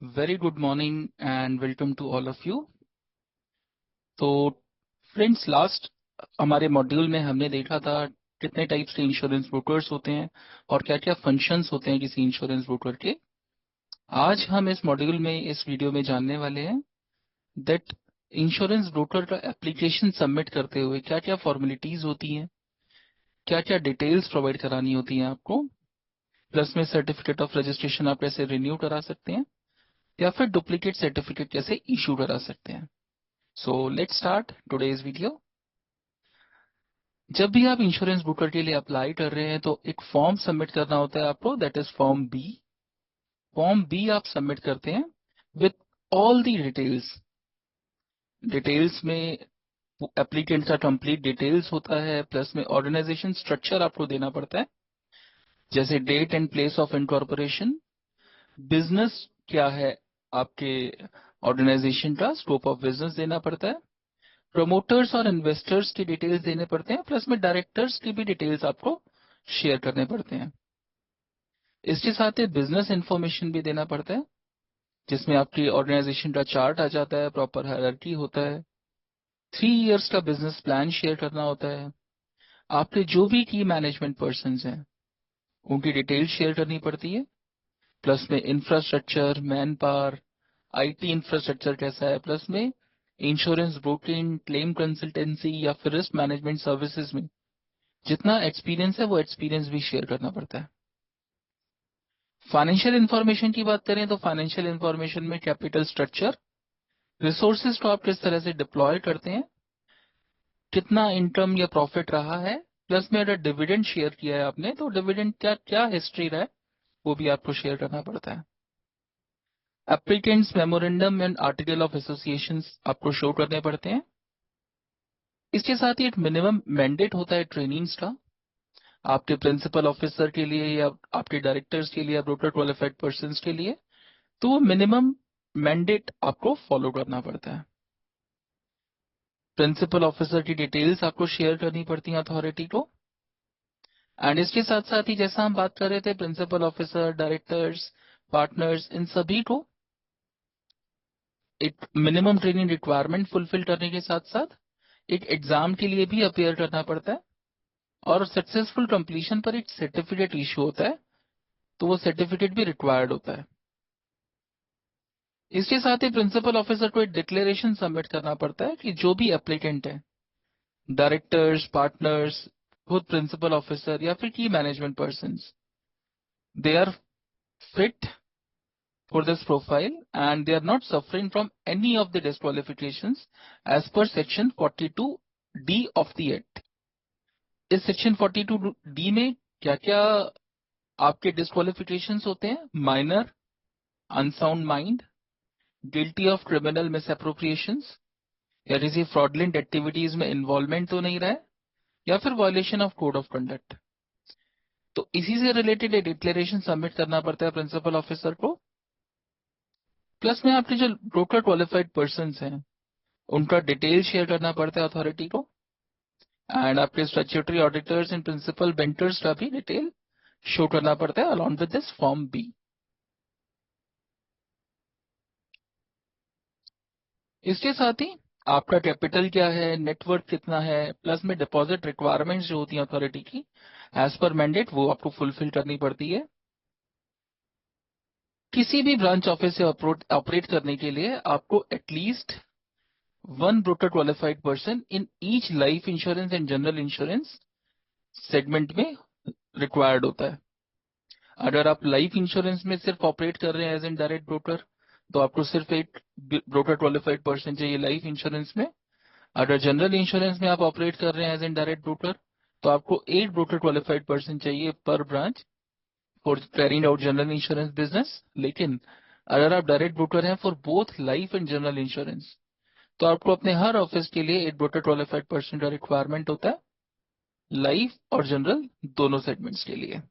Very good morning and welcome to all of you. तो friends, last हमारे module में हमने देखा था कितने टाइप्स के इंश्योरेंस ब्रोकर्स होते हैं और क्या क्या फंक्शंस होते हैं किसी इंश्योरेंस ब्रोकर के। आज हम इस मॉड्यूल में इस वीडियो में जानने वाले हैं दैट इंश्योरेंस ब्रोकर का एप्लीकेशन सबमिट करते हुए क्या क्या फॉर्मेलिटीज होती हैं, क्या क्या डिटेल्स प्रोवाइड करानी होती हैं आपको, प्लस में सर्टिफिकेट ऑफ रजिस्ट्रेशन आप कैसे रिन्यू करा सकते हैं या फिर डुप्लीकेट सर्टिफिकेट कैसे इशू करा सकते हैं। So let's start today's video. जब भी आप इंश्योरेंस ब्रोकर के लिए अप्लाई कर रहे हैं तो एक फॉर्म सबमिट करना होता है आपको, that is form B. Form B आप सबमिट करते हैं with all the details. Details में एप्लीकेंट का कंप्लीट डिटेल्स होता है, प्लस में ऑर्गेनाइजेशन स्ट्रक्चर आपको देना पड़ता है, जैसे date and place of incorporation, business क्या है आपके ऑर्गेनाइजेशन का, स्कोप ऑफ बिजनेस देना पड़ता है, प्रमोटर्स और इन्वेस्टर्स की डिटेल्स देने पड़ते हैं, प्लस में डायरेक्टर्स की भी डिटेल्स आपको शेयर करने पड़ते हैं। इसके साथ ही बिजनेस इंफॉर्मेशन भी देना पड़ता है, जिसमें आपकी ऑर्गेनाइजेशन का चार्ट आ जाता है, प्रॉपर हायरार्की होता है, 3 इयर्स का बिजनेस प्लान शेयर करना होता है, आपके जो भी की मैनेजमेंट पर्सन हैं उनकी डिटेल्स शेयर करनी पड़ती है, प्लस में infrastructure, man power, IT infrastructure कैसा है, प्लस में इंश्योरेंस ब्रोकिंग, क्लेम कंसल्टेंसी या फिर रिस्क मैनेजमेंट सर्विसेज में जितना एक्सपीरियंस है वो एक्सपीरियंस भी शेयर करना पड़ता है। फाइनेंशियल इंफॉर्मेशन की बात करें तो फाइनेंशियल इंफॉर्मेशन में कैपिटल स्ट्रक्चर, रिसोर्सेज को आप किस तरह से डिप्लॉय करते हैं, कितना इनकम या प्रॉफिट रहा है, प्लस में अगर डिविडेंड शेयर किया है आपने तो डिविडेंड क्या क्या हिस्ट्री रहा है वो भी आपको शेयर करना पड़ता है। Applicants memorandum and article of association आपको शो करने पड़ते हैं। इसके साथ ही एक मिनिमम मैंडेट होता है ट्रेनिंग्स का, आपके प्रिंसिपल ऑफिसर के लिए या आपके डायरेक्टर्स के लिए या ब्रोकर क्वालिफाइड पर्सन के लिए, तो वो मिनिमम मैंडेट आपको फॉलो करना पड़ता है। प्रिंसिपल ऑफिसर की डिटेल्स आपको शेयर करनी पड़ती है अथॉरिटी को। एंड इसके साथ साथ ही जैसा हम बात कर रहे थे, प्रिंसिपल ऑफिसर, डायरेक्टर्स, पार्टनर्स, इन सभी को एक मिनिमम ट्रेनिंग रिक्वायरमेंट फुलफिल करने के साथ साथ एक एग्जाम के लिए भी अपेयर करना पड़ता है, और सक्सेसफुल कंप्लीशन पर एक सर्टिफिकेट इशू होता है, तो वो सर्टिफिकेट भी रिक्वायर्ड होता है। इसके साथ ही प्रिंसिपल ऑफिसर को एक डिक्लेरेशन सबमिट करना पड़ता है कि जो भी एप्लीकेंट है, डायरेक्टर्स, पार्टनर्स, खुद प्रिंसिपल ऑफिसर या फिर की management persons, they are fit for this profile and they are not suffering from any of the disqualifications as per section 42D of the act। इस सेक्शन 42D में क्या क्या आपके disqualifications होते हैं? Minor, unsound mind, guilty of criminal misappropriations, या किसी fraudulent activities में इन्वॉल्वमेंट तो नहीं रहा है, या फिर violation of code of conduct. तो इसी से रिलेटेड एक डिक्लेरेशन सबमिट करना पड़ता है प्रिंसिपल ऑफिसर को। प्लस में आपके जो ब्रोकर क्वालिफाइड पर्सन हैं उनका डिटेल शेयर करना पड़ता है अथॉरिटी को, एंड आपके statutory auditors and principal bankers का भी डिटेल शो करना पड़ता है along with this form B. इसके साथ ही आपका कैपिटल क्या है, नेटवर्क कितना है, प्लस में डिपॉजिट रिक्वायरमेंट्स जो होती हैं अथॉरिटी की एज पर मैंडेट, वो आपको फुलफिल करनी पड़ती है। किसी भी ब्रांच ऑफिस से ऑपरेट करने के लिए आपको at least one broker qualified person in each life insurance and general insurance segment में रिक्वायर्ड होता है। अगर आप लाइफ इंश्योरेंस में सिर्फ ऑपरेट कर रहे हैं एज एन डायरेक्ट ब्रोकर तो आपको सिर्फ एक ब्रोकर क्वालिफाइड पर्सन चाहिए लाइफ इंश्योरेंस में। अगर जनरल इंश्योरेंस में आप ऑपरेट कर रहे हैं एज एन डायरेक्ट ब्रोकर तो आपको 8 ब्रोकर क्वालिफाइड पर्सन चाहिए पर branch for carrying out general insurance business. लेकिन अगर आप डायरेक्ट ब्रोकर हैं for both life and general insurance तो आपको अपने हर ऑफिस के लिए एक ब्रोकर क्वालिफाइड पर्सन का रिक्वायरमेंट होता है, लाइफ और जनरल दोनों सेगमेंट्स के लिए।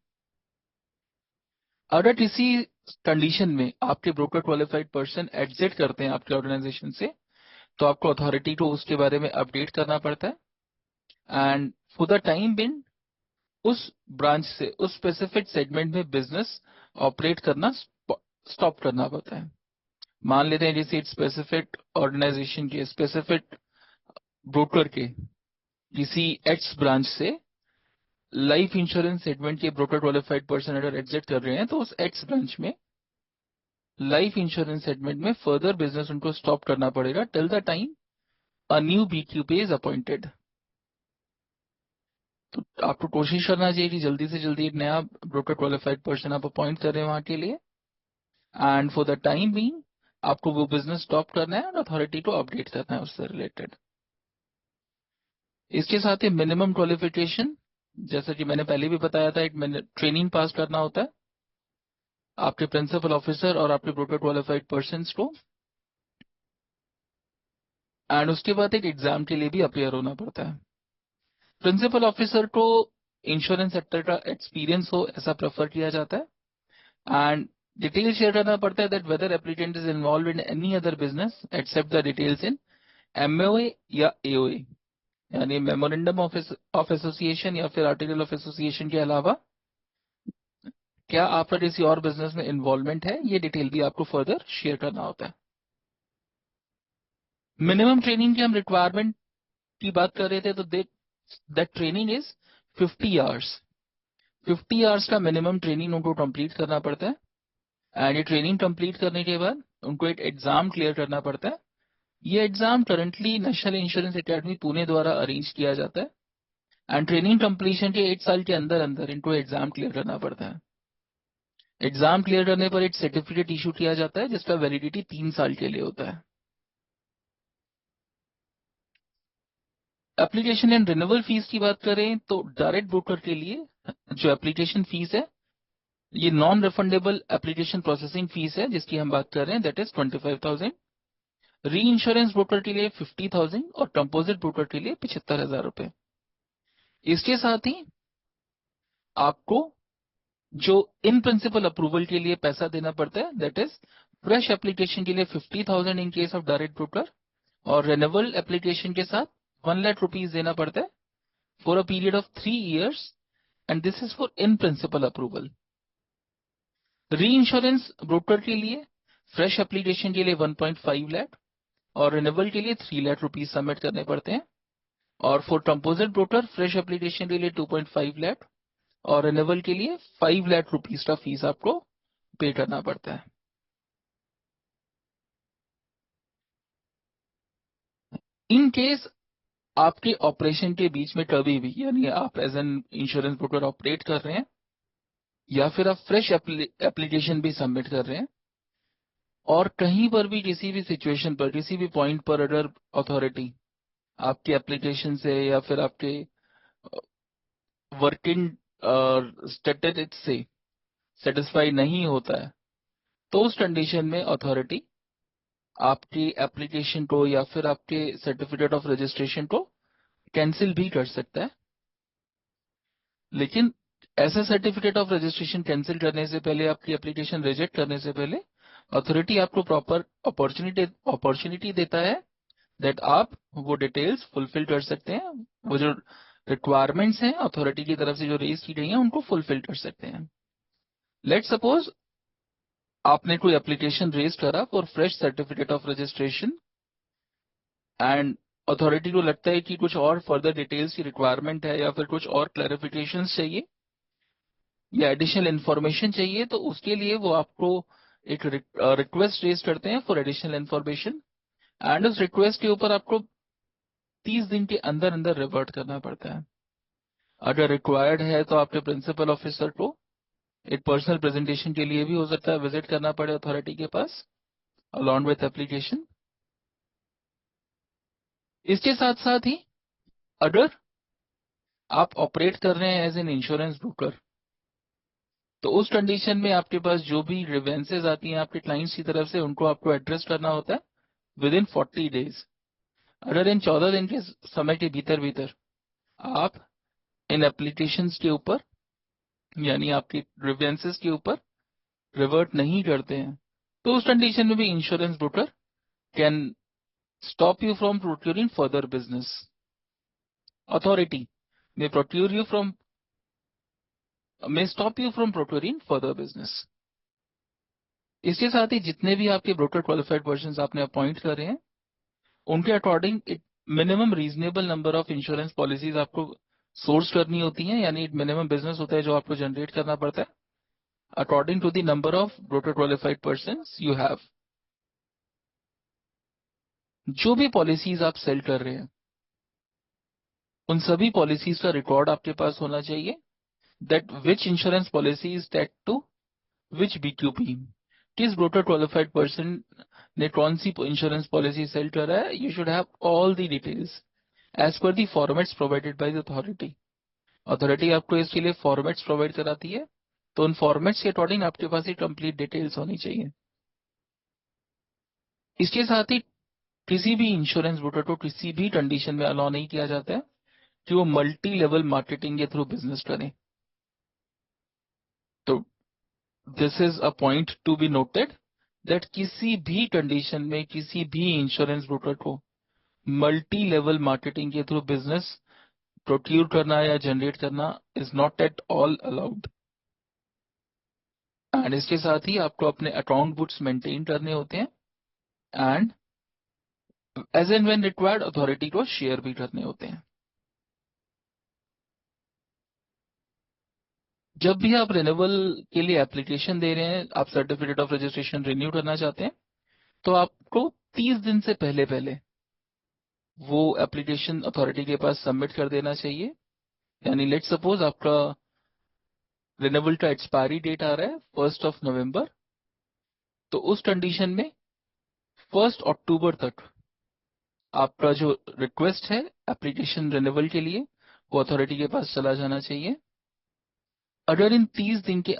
अगर किसी कंडीशन में आपके ब्रोकर क्वालिफाइड पर्सन एग्जिट करते हैं आपके ऑर्गेनाइजेशन से तो आपको अथॉरिटी को उसके बारे में अपडेट करना पड़ता है, एंड फॉर द टाइम बिन उस ब्रांच से उस स्पेसिफिक सेगमेंट में बिजनेस ऑपरेट करना स्टॉप करना पड़ता है। मान लेते हैं जैसे स्पेसिफिक ऑर्गेनाइजेशन के, स्पेसिफिक ब्रोकर के किसी एक्स ब्रांच से लाइफ इंश्योरेंस सेगमेंट के ब्रोकर क्वालिफाइड पर्सन अगर एग्जिट कर रहे हैं, तो उस एक्स ब्रांच में लाइफ इंश्योरेंस सेगमेंट में फर्दर बिजनेस उनको स्टॉप करना पड़ेगा till the time a new BQP is appointed. तो आपको कोशिश करना चाहिए कि जल्दी से जल्दी एक नया ब्रोकर क्वालिफाइड पर्सन आप अपॉइंट करें वहां के लिए, and for the time being आपको वो बिजनेस स्टॉप करना है और अथॉरिटी को अपडेट करना है उससे रिलेटेड। इसके साथ ही मिनिमम क्वालिफिकेशन, जैसा कि मैंने पहले भी बताया था, एक ट्रेनिंग पास करना होता है आपके प्रिंसिपल ऑफिसर और आपके ब्रोकर क्वालिफाइड पर्सन को, एंड उसके बाद एक एग्जाम के लिए भी अपेयर होना पड़ता है। प्रिंसिपल ऑफिसर को इंश्योरेंस सेक्टर का एक्सपीरियंस हो ऐसा प्रेफर किया जाता है, एंड डिटेल शेयर करना पड़ता है that whether applicant is involve in any other business except the details in MOA या AOA, यानी मेमोरेंडम ऑफ एसोसिएशन या फिर आर्टिकल ऑफ एसोसिएशन के अलावा क्या आपका किसी और बिजनेस में इन्वॉल्वमेंट है, ये डिटेल भी आपको फर्दर शेयर करना होता है। मिनिमम ट्रेनिंग की हम रिक्वायरमेंट की बात कर रहे थे, तो that training is 50 hours. 50 hours का मिनिमम ट्रेनिंग उनको कंप्लीट करना पड़ता है, एंड ये ट्रेनिंग कंप्लीट करने के बाद उनको एक एग्जाम क्लियर करना पड़ता है। ये exam currently national insurance academy Pune द्वारा अरेंज किया जाता है, एंड ट्रेनिंग कंप्लीशन के 8 साल के अंदर अंदर इनको एग्जाम क्लियर करना पड़ता है। एग्जाम क्लियर करने पर एक सर्टिफिकेट इशू किया जाता है जिसका वैलिडिटी 3 साल के लिए होता है। एप्लीकेशन एंड रिन्यूअल फीस की बात करें तो डायरेक्ट ब्रोकर के लिए जो एप्लीकेशन फीस है, ये non refundable application processing fees है जिसकी हम बात कर रहे हैं, दैट इज 25,000। री इंश्योरेंस ब्रोकर के लिए 50,000 और कंपोजिट ब्रोकर के लिए 75,000 रुपए। इसके साथ ही आपको जो इन प्रिंसिपल अप्रूवल के लिए पैसा देना पड़ता है, दैट इज फ्रेश एप्लीकेशन के लिए 50,000 in case of direct broker, और रिन्यूअल एप्लीकेशन के साथ 1 लाख रुपीज देना पड़ता है for a period of 3 years, and this is for in principle approval. री इंश्योरेंस ब्रोकर के लिए फ्रेश एप्लीकेशन के लिए 1.5 लाख और रिन्यूअल के लिए 3 लाख रुपीज सबमिट करने पड़ते हैं, और for composite broker fresh application के लिए 2.5 लाख और रिन्यूअल के लिए 5 लाख रुपीज का फीस आपको पे करना पड़ता है। इन केस आपके ऑपरेशन के बीच में कभी भी, यानी आप as an insurance broker operate कर रहे हैं या फिर आप फ्रेश एप्लीकेशन भी सबमिट कर रहे हैं, और कहीं पर भी किसी भी सिचुएशन पर किसी भी पॉइंट पर अगर अथॉरिटी आपके एप्लीकेशन से या फिर आपके वर्किंग स्टेटिस्टिक्स से सेटिस्फाई नहीं होता है, तो उस कंडीशन में अथॉरिटी आपकी एप्लीकेशन को या फिर आपके सर्टिफिकेट ऑफ रजिस्ट्रेशन को कैंसिल भी कर सकता है। लेकिन ऐसा सर्टिफिकेट ऑफ रजिस्ट्रेशन कैंसिल करने से पहले, आपकी एप्लीकेशन रिजेक्ट करने से पहले, अथॉरिटी आपको प्रॉपर अपॉर्चुनिटी देता है दैट आप वो डिटेल्स फुलफिल कर सकते हैं, वो जो रिक्वायरमेंट्स हैं अथॉरिटी की तरफ से जो रेज की गई हैं उनको फुलफिल कर सकते हैं। लेट सपोज आपने कोई एप्लीकेशन रेज करा for fresh certificate of registration, and authority को लगता है कि कुछ और फर्दर डिटेल्स की रिक्वायरमेंट है या फिर कुछ और क्लैरिफिकेशन चाहिए या एडिशनल इन्फॉर्मेशन चाहिए, तो उसके लिए वो आपको एक रिक्वेस्ट रेज करते हैं फॉर एडिशनल इन्फॉर्मेशन, एंड उस रिक्वेस्ट के ऊपर आपको 30 दिन के अंदर अंदर रिवर्ट करना पड़ता है। अगर रिक्वायर्ड है तो आपके प्रिंसिपल ऑफिसर को एक पर्सनल प्रेजेंटेशन के लिए भी हो सकता है विजिट करना पड़े अथॉरिटी के पास अलॉन्ग विथ एप्लीकेशन। इसके साथ साथ ही अगर आप ऑपरेट कर रहे हैं एज एन इंश्योरेंस ब्रोकर, तो उस कंडीशन में आपके पास जो भी ग्रीवेंसेज आती हैं आपके क्लाइंट्स की तरफ से, उनको आपको एड्रेस करना होता है विद इन 40 डेज। अगर इन 14 दिन के समय के भीतर भीतर आप इन एप्लीकेशंस के ऊपर, यानी आपके ग्रीवेंसेज के ऊपर रिवर्ट नहीं करते हैं, तो उस कंडीशन में भी insurance broker can stop you from procuring further business. Authority may procure you from may stop you from procuring further business. इसके साथ ही जितने भी आपके ब्रोकर क्वालिफाइड पर्सन आपने अपॉइंट करे हैं, उनके according minimum reasonable number of insurance policies आपको सोर्स करनी होती हैं, यानी मिनिमम बिजनेस होता है जो आपको जनरेट करना पड़ता है according to the number of broker qualified person you have. जो भी पॉलिसीज आप सेल कर रहे हैं, उन सभी पॉलिसीज का रिकॉर्ड आपके पास होना चाहिए, that which insurance policy is tag to which BQP, किस ब्रोकर क्वालिफाइड पर्सन ने कौन सी इंश्योरेंस पॉलिसी सेल करा है। You should have all the details as per the formats provided by the authority. Authority आपको इसके लिए फॉर्मेट्स प्रोवाइड कराती है, तो उन फॉर्मेट्स के अकॉर्डिंग आपके पास ये कंप्लीट डिटेल्स होनी चाहिए। इसके साथ ही किसी भी इंश्योरेंस ब्रोकर को किसी भी कंडीशन में अलाउ नहीं किया जाता है कि वो मल्टी लेवल मार्केटिंग के थ्रू बिजनेस करें। तो this is a point to be noted that किसी भी कंडीशन में किसी भी इंश्योरेंस ब्रोकर को मल्टी लेवल मार्केटिंग के थ्रू बिजनेस प्रोक्यूर करना या जनरेट करना is not at all allowed. And इसके साथ ही आपको अपने अकाउंट बुक्स मेंटेन करने होते हैं, and as and when required authority को शेयर भी करने होते हैं। जब भी आप रिन्यूअल के लिए एप्लीकेशन दे रहे हैं, आप सर्टिफिकेट ऑफ रजिस्ट्रेशन रिन्यू करना चाहते हैं, तो आपको 30 दिन से पहले पहले वो एप्लीकेशन अथॉरिटी के पास सबमिट कर देना चाहिए। यानी लेट सपोज आपका रिन्यूअल का एक्सपायरी डेट आ रहा है 1 नवंबर, तो उस कंडीशन में 1 अक्टूबर तक आपका जो रिक्वेस्ट है एप्लीकेशन रिन्यूअल के लिए वो अथॉरिटी के पास चला जाना चाहिए। अगर इन 30 दिन के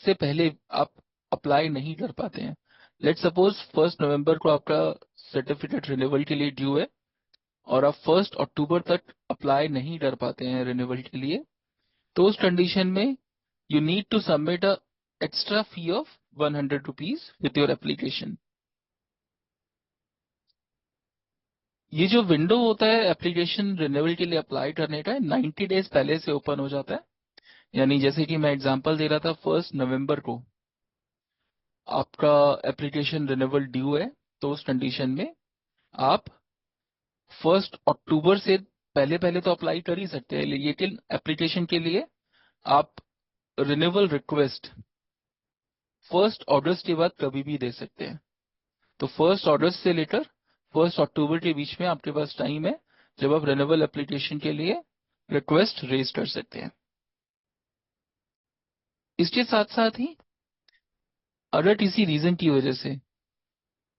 से पहले आप अप्लाई नहीं कर पाते हैं, लेट सपोज 1 नवंबर को आपका सर्टिफिकेट रिन्यूअल के लिए ड्यू है और आप 1 अक्टूबर तक अप्लाई नहीं कर पाते हैं रिन्यूअल के लिए, तो उस कंडीशन में you need to submit a extra fee of 100 rupees with your application. ये जो विंडो होता है एप्लीकेशन रिन्यूअल के लिए अप्लाई करने का, 90 डेज पहले से ओपन हो जाता है। यानी जैसे कि मैं एग्जांपल दे रहा था, 1 नवंबर को आपका एप्लीकेशन रिन्यूअल ड्यू है, तो उस कंडीशन में आप 1 अक्टूबर से पहले पहले तो अप्लाई कर ही सकते हैं, लेकिन एप्लीकेशन के लिए आप रिन्यूअल रिक्वेस्ट 1 अगस्त के बाद कभी भी दे सकते हैं। तो 1 अगस्त से लेकर 1 अक्टूबर के बीच में आपके पास टाइम है जब आप रिन्यूअल एप्लीकेशन के लिए रिक्वेस्ट रेज कर सकते हैं। इसके साथ साथ ही अगर किसी रीजन की वजह से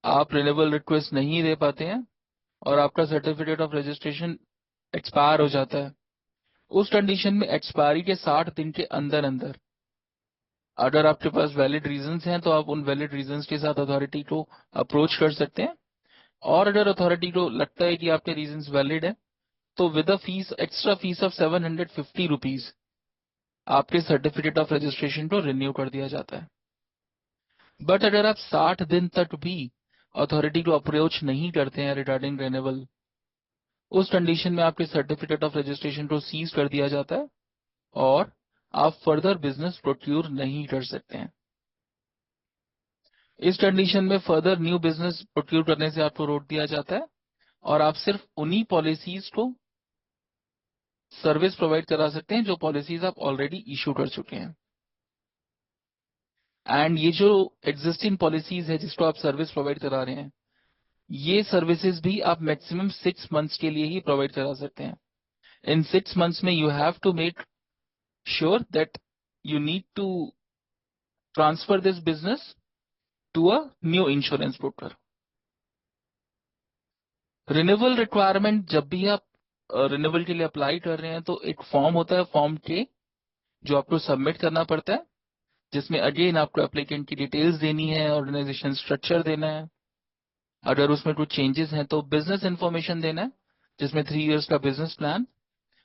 आप रिन्यूअल रिक्वेस्ट नहीं दे पाते हैं और आपका सर्टिफिकेट ऑफ रजिस्ट्रेशन एक्सपायर हो जाता है, उस कंडीशन में एक्सपायरी के 60 दिन के अंदर अंदर अगर आपके पास वैलिड रीजंस हैं तो आप उन वैलिड रीजंस के साथ अथॉरिटी को अप्रोच कर सकते हैं। और अगर अथॉरिटी को लगता है कि आपके रीजंस वैलिड है, तो with a fees extra fees of 750 rupees आपके सर्टिफिकेट ऑफ रजिस्ट्रेशन को रिन्यू कर दिया जाता है। बट अगर आप 60 दिन तक भी अथॉरिटी को अप्रोच नहीं करते हैं रिगार्डिंग रिन्यूअल, उस कंडीशन में आपके सर्टिफिकेट ऑफ रजिस्ट्रेशन को सीज कर दिया जाता है और आप फर्दर बिजनेस प्रोक्यूर नहीं कर सकते हैं। इस कंडीशन में फर्दर न्यू बिजनेस प्रोक्यूर करने से आपको रोक दिया जाता है और आप सिर्फ उन्हीं पॉलिसीज को सर्विस प्रोवाइड करा सकते हैं जो पॉलिसीज आप ऑलरेडी इशू कर चुके हैं। एंड ये जो एग्जिस्टिंग पॉलिसीज है जिसको आप सर्विस प्रोवाइड करा रहे हैं, ये सर्विसेज भी आप मैक्सिमम 6 मंथ्स के लिए ही प्रोवाइड करा सकते हैं। इन 6 मंथ्स में you have to make sure that you need to transfer this business to a new insurance broker. Renewal requirement, जब भी आप रिन्यूअल के लिए अप्लाई कर रहे हैं तो एक फॉर्म होता है फॉर्म के, जो आपको सबमिट करना पड़ता है, जिसमें अगेन आपको एप्लीकेंट की डिटेल्स देनी है, ऑर्गेनाइजेशन स्ट्रक्चर देना है, अगर उसमें कुछ चेंजेस हैं तो बिजनेस इंफॉर्मेशन देना है जिसमें 3 इयर्स का बिजनेस प्लान,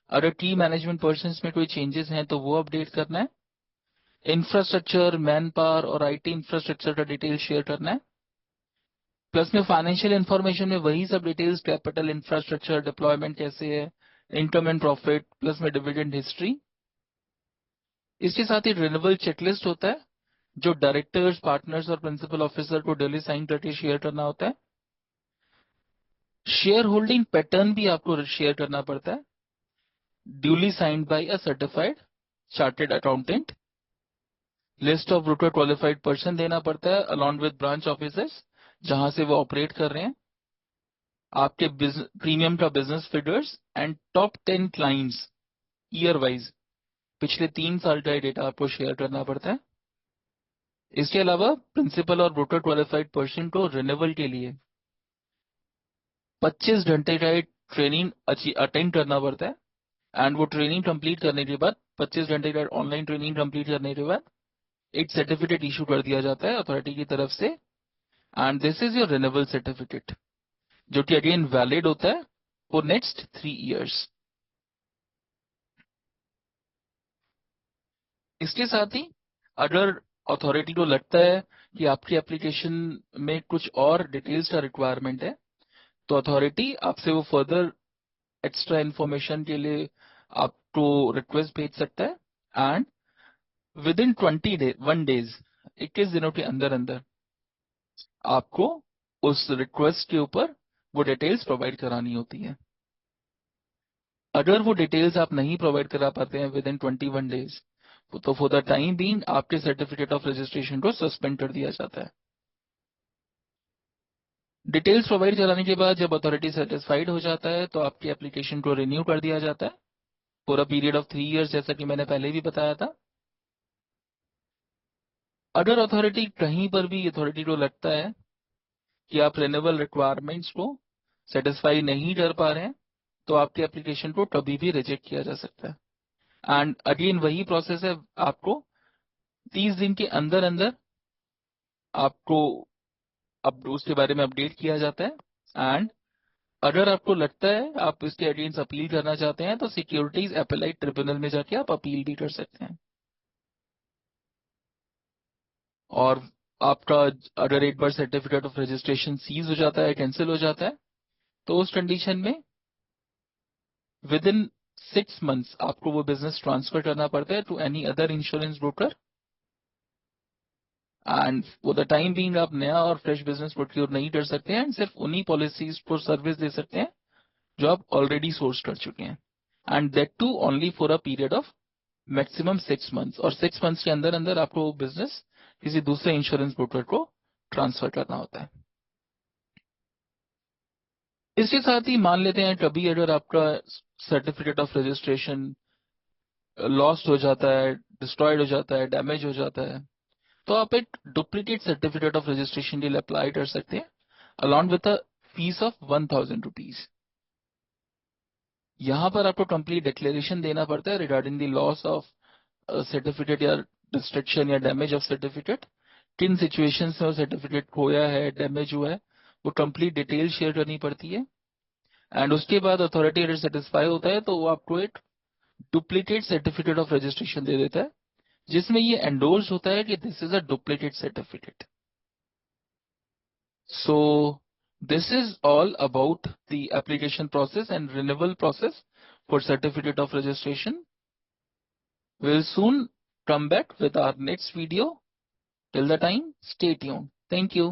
अगर की मैनेजमेंट पर्सन में कोई चेंजेस हैं तो वो अपडेट करना है, इंफ्रास्ट्रक्चर मैन पावर और आईटी इंफ्रास्ट्रक्चर का डिटेल शेयर करना है, प्लस में फाइनेंशियल इंफॉर्मेशन में वही सब डिटेल्स, कैपिटल, इंफ्रास्ट्रक्चर, डिप्लॉयमेंट कैसे है, इनकम एंड प्रॉफिट, प्लस में डिविडेंड हिस्ट्री। इसके साथ ही रिन्यूअल चेकलिस्ट होता है जो डायरेक्टर्स, पार्टनर्स और प्रिंसिपल ऑफिसर को डेली साइन करके शेयर करना होता है। शेयर होल्डिंग पैटर्न भी आपको शेयर करना पड़ता है, duly signed by a certified chartered accountant. List of broker qualified person देना पड़ता है अलॉन्ग विद ब्रांच ऑफिसर्स जहां से वो ऑपरेट कर रहे हैं। आपके प्रीमियम का business figures and top 10 clients year wise पिछले 3 साल का डेटा आपको शेयर करना पड़ता है। इसके अलावा प्रिंसिपल और ब्रोकर क्वालिफाइड पर्सन को रिन्यूअल के लिए 25 घंटे का एक ट्रेनिंग अटेंड करना पड़ता है। एंड वो ट्रेनिंग कंप्लीट करने के बाद 25 घंटे का ऑनलाइन ट्रेनिंग कंप्लीट करने के बाद एक सर्टिफिकेट इशू कर दिया जाता है अथॉरिटी की तरफ से, and this is your renewal certificate, जो कि अगेन वैलिड होता है फॉर नेक्स्ट 3 इयर्स। इसके साथ ही अगर अथॉरिटी को लगता है कि आपकी एप्लीकेशन में कुछ और डिटेल्स का रिक्वायरमेंट है, तो अथॉरिटी आपसे वो फर्दर एक्स्ट्रा इन्फॉर्मेशन के लिए आपको रिक्वेस्ट भेज सकता है। एंड विद इन 21 डेज, 21 दिनों के अंदर अंदर आपको उस रिक्वेस्ट के ऊपर वो डिटेल्स प्रोवाइड करानी होती है। अगर वो डिटेल्स आप नहीं प्रोवाइड करा पाते हैं विद इन 21 डेज, तो फॉर द टाइम बीइंग आपके सर्टिफिकेट ऑफ रजिस्ट्रेशन को सस्पेंड कर दिया जाता है। डिटेल्स प्रोवाइड कराने के बाद जब अथॉरिटी सेटिस्फाइड हो जाता है तो आपकी एप्लीकेशन को रिन्यू कर दिया जाता है for a period of 3 years, जैसा कि मैंने पहले भी बताया था। अगर अथॉरिटी कहीं पर भी अथॉरिटी को लगता है कि आप रिन्यूअल रिक्वायरमेंट्स को सेटिस्फाई नहीं कर पा रहे हैं, तो आपकी एप्लीकेशन को कभी भी रिजेक्ट किया जा सकता है। एंड अगेन वही प्रोसेस है, आपको 30 दिन के अंदर अंदर आपको अब उसके बारे में अपडेट किया जाता है। एंड अगर आपको लगता है आप इसके अगेंस्ट अपील करना चाहते हैं, तो सिक्योरिटीज एपेलाइट ट्रिब्यूनल में जाके आप अपील भी कर सकते हैं। और आपका अगर एक बार सर्टिफिकेट ऑफ रजिस्ट्रेशन सीज हो जाता है, कैंसिल हो जाता है, तो उस कंडीशन में विद इन 6 मंथ्स आपको वो बिजनेस ट्रांसफर करना पड़ता है to any other insurance broker. And for the time being आप नया और फ्रेश बिजनेस प्रोक्योर नहीं कर सकते हैं, एंड सिर्फ उन्हीं पॉलिसीज को सर्विस दे सकते हैं जो आप ऑलरेडी सोर्स कर चुके हैं, and that too only for a period of maximum 6 months. और 6 मंथ्स के अंदर अंदर आपको वो बिजनेस किसी दूसरे इंश्योरेंस ब्रोकर को ट्रांसफर करना होता है। इसके साथ ही मान लेते हैं कभी अगर आपका सर्टिफिकेट ऑफ रजिस्ट्रेशन लॉस्ट हो जाता है, डिस्ट्रॉयड हो जाता है, डैमेज हो जाता है, तो आप एक डुप्लीकेट सर्टिफिकेट ऑफ रजिस्ट्रेशन के लिए अप्लाई कर सकते हैं along with a fees of 1000 rupees. यहाँ पर आपको कंप्लीट डिक्लेरेशन देना पड़ता है regarding the loss of certificate या डिस्ट्रक्शन या डैमेज ऑफ सर्टिफिकेट, किन सिचुएशंस में वो सर्टिफिकेट खोया है, डैमेज हुआ है, वो कंप्लीट डिटेल शेयर करनी पड़ती है। एंड उसके बाद अथॉरिटी अगर सेटिस्फाई होता है तो वो आपको एक डुप्लीकेट सर्टिफिकेट ऑफ रजिस्ट्रेशन दे देता है, जिसमें ये एंडोर्स होता है कि this is a duplicate certificate. So this is all about the application process and renewal process for certificate of registration. We'll soon come back with our next video. Till the time, stay tuned. Thank you.